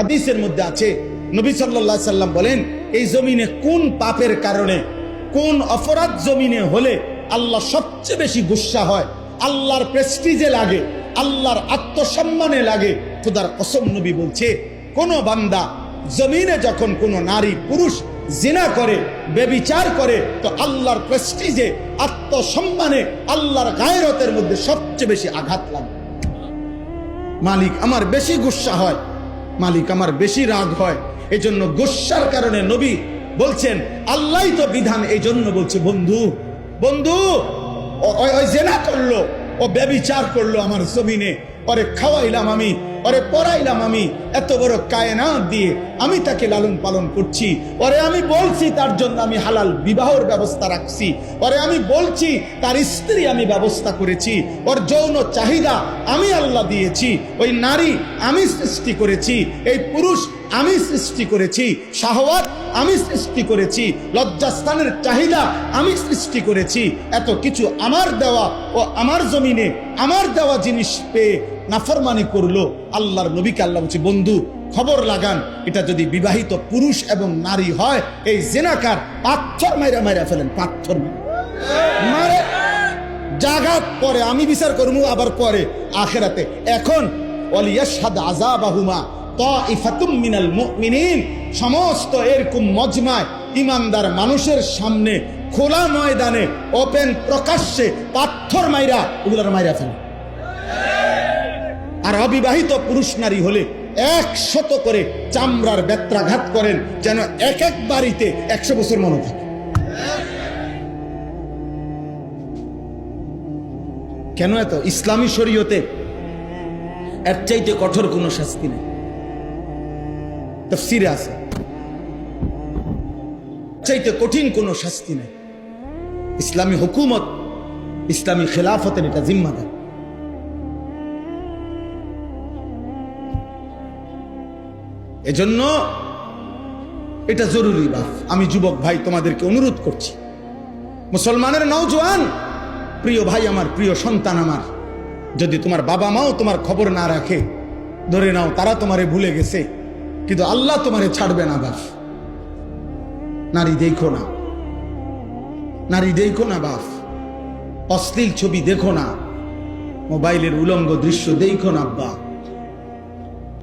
হাদিসের মধ্যে আছে, নবী সাল্লাল্লাহু আলাইহি সাল্লাম বলেন, এই জমিনে কোন পাপের কারণে, কোন অপরাধ জমিনে হলে আল্লাহ সবচেয়ে বেশি গুসা হয়, আল্লাহর প্রেস্টিজে লাগে, আল্লাহর আত্মসম্মানে লাগে। খোদার কসম নবী বলছে, কোন বান্দা জমিনে যখন কোন নারী পুরুষ জিনা করে, ব্যভিচার করে, তো আল্লাহর প্রেস্টিজে, আত্মসম্মানে, আল্লাহর গায়রতের মধ্যে সবচেয়ে বেশি আঘাত লাগে। মালিক আমার বেশি গুসা হয়, মালিক আমার বেশি রাগ হয়। এই জন্য গুসার কারণে নবী বলছেন, আল্লাহই তো বিধান, এই জন্য বলছে, বন্ধু বন্ধু ওই জেনা করলো, ও ব্যভিচার করলো আমার জমিনে, ওরে খাওয়াইলাম আমি, ওরে পড়াইলাম আমি, এত বড় কায়নাত দিয়ে আমি তাকে লালন পালন করছি, ওরে আমি বলছি তার জন্য আমি হালাল বিবাহের ব্যবস্থা রাখছি, ওরে আমি বলছি তার স্ত্রী আমি ব্যবস্থা করেছি, ওর যৌন চাহিদা আমি আল্লাহ দিয়েছি, ওই নারী আমি সৃষ্টি করেছি, এই পুরুষ আমি সৃষ্টি করেছি, শাহওয়াত আমি সৃষ্টি করেছি, লজ্জাস্থানের চাহিদা আমি সৃষ্টি করেছি, এত কিছু আমার দেওয়া, ও আমার জমিনে আমার দেওয়া জিনিস পেয়ে নাফরমানি করলো। আল্লাহর নবীকে আল্লাহ বলছে, বন্ধু খবর লাগান, এটা যদি বিবাহিত পুরুষ এবং নারী হয়, এই জেনাকার পাথর মাইরা মাইরা ফেলেন, পাথর মারে জাগাত পরে আমি বিচার করবো, আবার পরে আখিরাতে। এখন ওয়ালিয়াশহাদ আযাবাহুমা তাইফাতুম মিনাল মুমিনিন, সমস্ত এরকম মজমায় ইমানদার মানুষের সামনে খোলা ময়দানে ওপেন প্রকাশ্যে পাথর মাইরা ওগুলার মাইরা ফেলে। আর অবিবাহিত পুরুষ নারী হলে 100 করে চামড়ার বেত্রাঘাত করেন, যেন এক এক বাড়িতে 100 বছর মনে থাকে। কেন এত? ইসলামী শরীয়তে এর চাইতে কঠোর কোনো শাস্তি নেই, তাফসীরে আছে, চাইতে কঠিন কোনো শাস্তি নেই। ইসলামী হুকুমত, ইসলামী খেলাফতের এটা জিম্মাদার। এজন্য এটা জরুরি। বাপ, আমি যুবক ভাই তোমাদেরকে অনুরোধ করছি, মুসলমানের নওজোয়ান প্রিয় ভাই আমার, প্রিয় সন্তান আমার, যদি তোমার বাবা মাও তোমার খবর না রাখে, ধরে নাও তারা তোমারে ভুলে গেছে, কিন্তু আল্লাহ তোমারে ছাড়বে না। বাপ, নারী দেখো না, নারী দেখো না বাপ, অশ্লীল ছবি দেখো না, মোবাইলের উলঙ্গ দৃশ্য দেখো না আব্বা।